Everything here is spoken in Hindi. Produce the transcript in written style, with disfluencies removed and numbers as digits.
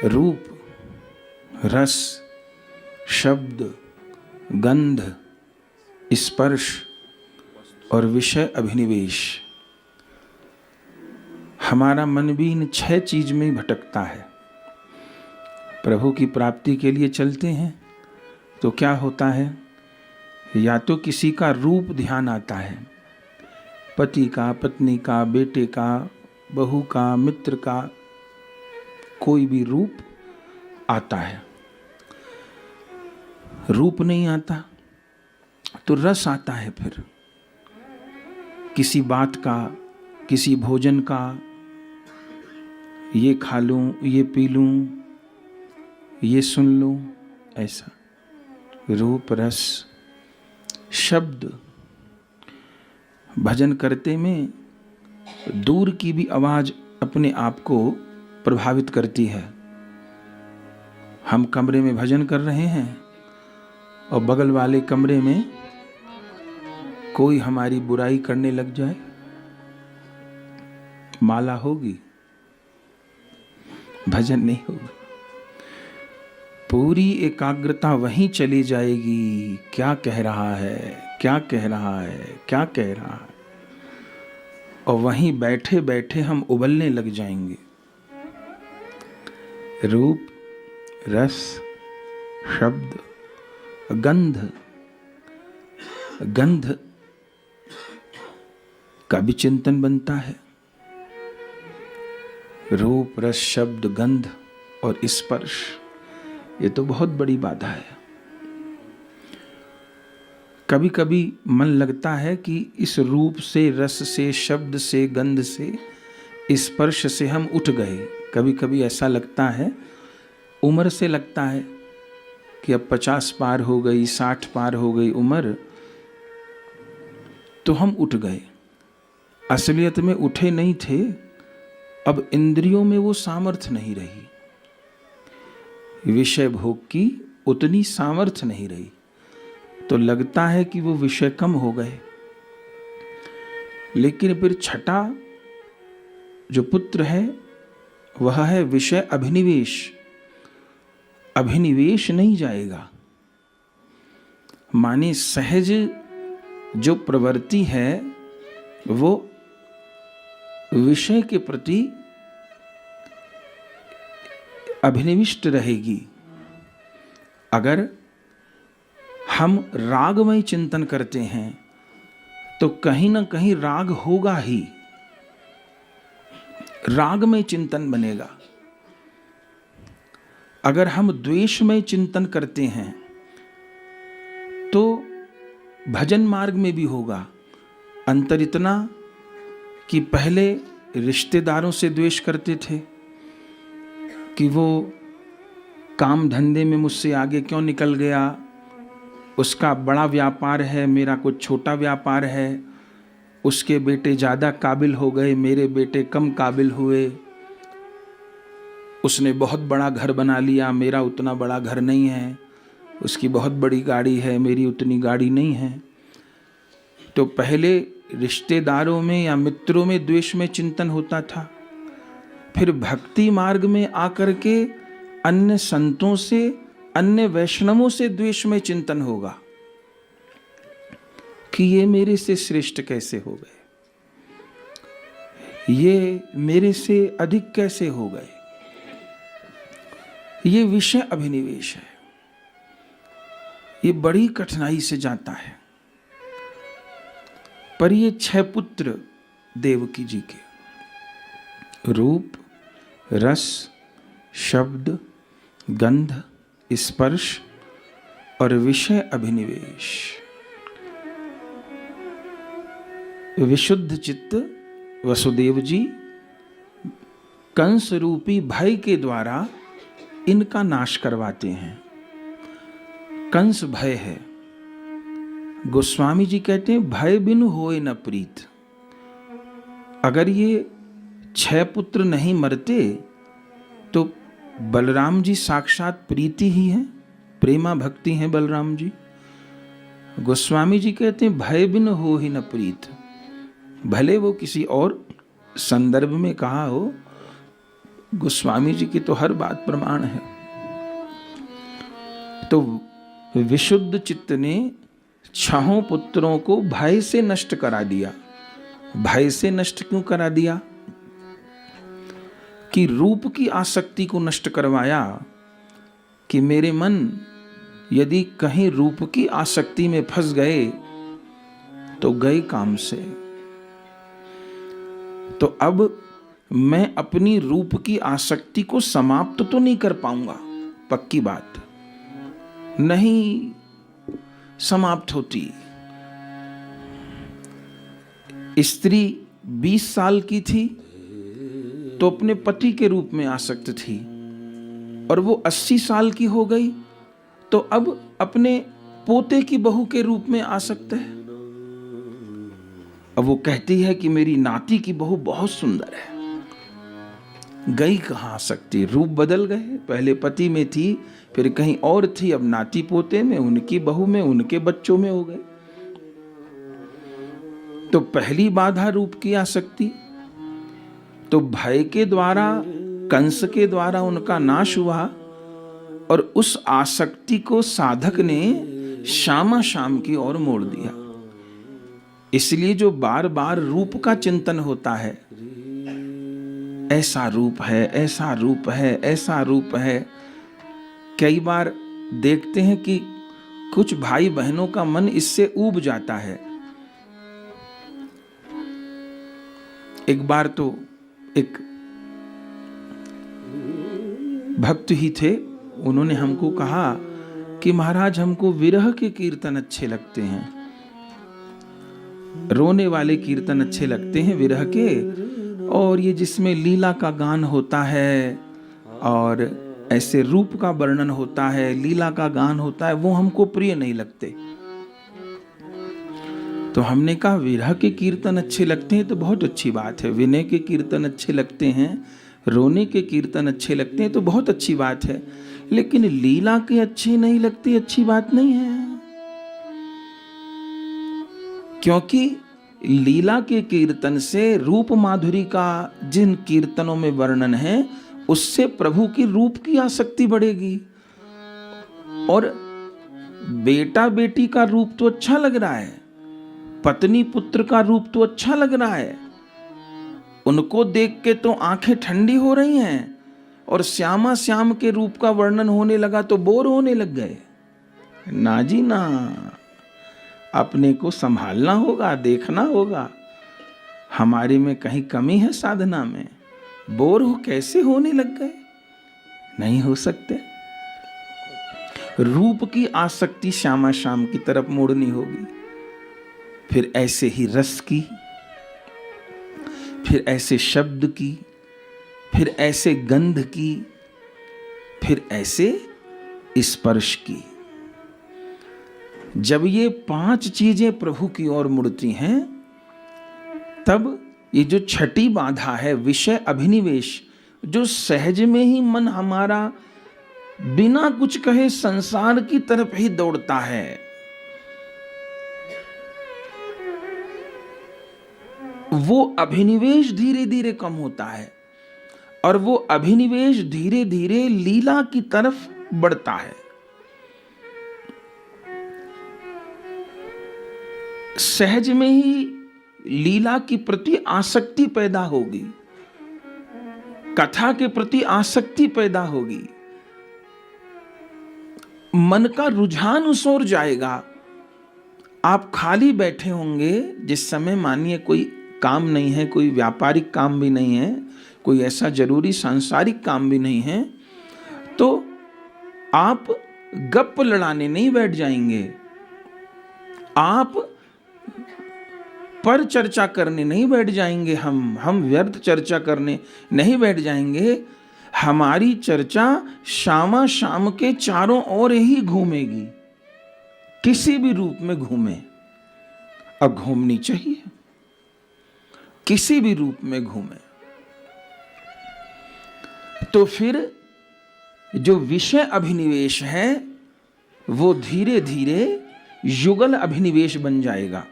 रूप, रस, शब्द, गंध, स्पर्श और विषय अभिनिवेश। हमारा मन भी इन 6 चीज में ही भटकता है। प्रभु की प्राप्ति के लिए चलते हैं तो क्या होता है, या तो किसी का रूप ध्यान आता है, पति का, पत्नी का, बेटे का, बहू का, मित्र का, कोई भी रूप आता है। रूप नहीं आता तो रस आता है। फिर किसी बात का, किसी भोजन का, ये खा लूं, ये पी लूं, ये सुन लूं, ऐसा रूप, रस, शब्द। भजन करते में दूर की भी आवाज अपने आप को प्रभावित करती है। हम कमरे में भजन कर रहे हैं और बगल वाले कमरे में कोई हमारी बुराई करने लग जाए, माला होगी, भजन नहीं होगा। पूरी एकाग्रता वहीं चली जाएगी, क्या कह रहा है, क्या कह रहा है, क्या कह रहा है, और वहीं बैठे बैठे हम उबलने लग जाएंगे। रूप, रस, शब्द, गंध। गंध का भी चिंतन बनता है। रूप, रस, शब्द, गंध और स्पर्श, ये तो बहुत बड़ी बाधा है। कभी कभी मन लगता है कि इस रूप से, रस से, शब्द से, गंध से, स्पर्श से हम उठ गए। कभी कभी ऐसा लगता है, उम्र से लगता है कि अब 50 पार हो गई, 60 पार हो गई उम्र, तो हम उठ गए। असलियत में उठे नहीं थे, अब इंद्रियों में वो सामर्थ्य नहीं रही, विषय भोग की उतनी सामर्थ्य नहीं रही, तो लगता है कि वो विषय कम हो गए। लेकिन फिर छठा जो पुत्र है वह है विषय अभिनिवेश। अभिनिवेश नहीं जाएगा, माने सहज जो प्रवृत्ति है वो विषय के प्रति अभिनिविष्ट रहेगी। अगर हम रागमय चिंतन करते हैं तो कहीं ना कहीं राग होगा ही, रागमय चिंतन बनेगा। अगर हम द्वेषमय चिंतन करते हैं तो भजन मार्ग में भी होगा। अंतर इतना कि पहले रिश्तेदारों से द्वेष करते थे कि वो काम धंधे में मुझसे आगे क्यों निकल गया, उसका बड़ा व्यापार है, मेरा कुछ छोटा व्यापार है, उसके बेटे ज़्यादा काबिल हो गए, मेरे बेटे कम काबिल हुए, उसने बहुत बड़ा घर बना लिया, मेरा उतना बड़ा घर नहीं है, उसकी बहुत बड़ी गाड़ी है, मेरी उतनी गाड़ी नहीं है। तो पहले रिश्तेदारों में या मित्रों में द्वेष में चिंतन होता था। फिर भक्ति मार्ग में आकर के अन्य संतों से, अन्य वैष्णवों से द्वेष में चिंतन होगा कि ये मेरे से श्रेष्ठ कैसे हो गए, ये मेरे से अधिक कैसे हो गए। ये विषय अभिनिवेश है, ये बड़ी कठिनाई से जाता है। पर ये 6 पुत्र देवकी जी के, रूप, रस, शब्द, गंध, स्पर्श और विषय अभिनिवेश, विशुद्ध चित्त वसुदेव जी कंस रूपी भय के द्वारा इनका नाश करवाते हैं। कंस भय है। गोस्वामी जी कहते हैं भय बिनु होए न प्रीत। अगर ये 6 पुत्र नहीं मरते तो बलराम जी साक्षात प्रीति ही है, प्रेमा भक्ति है बलराम जी। गोस्वामी जी कहते हैं भय बिनु हो ही न प्रीत। भले वो किसी और संदर्भ में कहा हो, गोस्वामी जी की तो हर बात प्रमाण है। तो विशुद्ध चित्त ने 6 पुत्रों को भय से नष्ट करा दिया। भय से नष्ट क्यों करा दिया? कि रूप की आसक्ति को नष्ट करवाया, कि मेरे मन यदि कहीं रूप की आसक्ति में फंस गए तो गए काम से। तो अब मैं अपनी रूप की आसक्ति को समाप्त तो नहीं कर पाऊंगा, पक्की बात नहीं समाप्त होती। स्त्री 20 साल की थी तो अपने पति के रूप में आसक्त थी, और वो 80 साल की हो गई तो अब अपने पोते की बहू के रूप में आसक्त है। अब वो कहती है कि मेरी नाती की बहू बहुत सुंदर है। गई कहाँ आसक्ति? रूप बदल गए। पहले पति में थी, फिर कहीं और थी, अब नाती पोते में, उनकी बहू में, उनके बच्चों में हो गए। तो पहली बाधा रूप की आसक्ति। तो भय के द्वारा, कंस के द्वारा उनका नाश हुआ, और उस आसक्ति को साधक ने श्यामा श्याम की ओर मोड़ दिया। इसलिए जो बार बार रूप का चिंतन होता है, ऐसा रूप है, ऐसा रूप है, ऐसा रूप है, कई बार देखते हैं कि कुछ भाई बहनों का मन इससे ऊब जाता है। एक बार तो एक भक्त ही थे, उन्होंने हमको कहा कि महाराज हमको विरह के कीर्तन अच्छे लगते हैं, रोने वाले कीर्तन अच्छे लगते हैं विरह के, और ये जिसमें लीला का गान होता है और ऐसे रूप का वर्णन होता है, लीला का गान होता है, वो हमको प्रिय नहीं लगते। तो हमने कहा विरह के कीर्तन अच्छे लगते हैं तो बहुत अच्छी बात है, विनय के कीर्तन अच्छे लगते हैं, रोने के कीर्तन अच्छे लगते हैं तो बहुत अच्छी बात है, लेकिन लीला के अच्छे नहीं लगते अच्छी बात नहीं है। क्योंकि लीला के कीर्तन से रूप माधुरी का जिन कीर्तनों में वर्णन है, उससे प्रभु की रूप की आसक्ति बढ़ेगी। और बेटा बेटी का रूप तो अच्छा लग रहा है, पत्नी पुत्र का रूप तो अच्छा लग रहा है, उनको देख के तो आंखें ठंडी हो रही हैं, और श्यामा श्याम के रूप का वर्णन होने लगा तो बोर होने लग गए। ना जी ना, अपने को संभालना होगा, देखना होगा, हमारे में कहीं कमी है साधना में। बोर हो कैसे होने लग गए? नहीं हो सकते। रूप की आसक्ति श्यामा श्याम की तरफ मोड़नी होगी, फिर ऐसे ही रस की, फिर ऐसे शब्द की, फिर ऐसे गंध की, फिर ऐसे स्पर्श की। जब ये 5 चीजें प्रभु की ओर मुड़ती हैं, तब ये जो छठी बाधा है विषय अभिनिवेश, जो सहज में ही मन हमारा बिना कुछ कहे संसार की तरफ ही दौड़ता है, वो अभिनिवेश धीरे धीरे कम होता है, और वो अभिनिवेश धीरे धीरे लीला की तरफ बढ़ता है। सहज में ही लीला की प्रति आसक्ति पैदा होगी, कथा के प्रति आसक्ति पैदा होगी, मन का रुझान उस ओर जाएगा। आप खाली बैठे होंगे जिस समय, मानिए कोई काम नहीं है, कोई व्यापारिक काम भी नहीं है, कोई ऐसा जरूरी सांसारिक काम भी नहीं है, तो आप गप्प लड़ाने नहीं बैठ जाएंगे, आप पर चर्चा करने नहीं बैठ जाएंगे, हम व्यर्थ चर्चा करने नहीं बैठ जाएंगे। हमारी चर्चा श्यामा श्याम के चारों ओर ही घूमेगी, किसी भी रूप में घूमे, अब घूमनी चाहिए, किसी भी रूप में घूमे। तो फिर जो विषय अभिनिवेश है वो धीरे धीरे युगल अभिनिवेश बन जाएगा।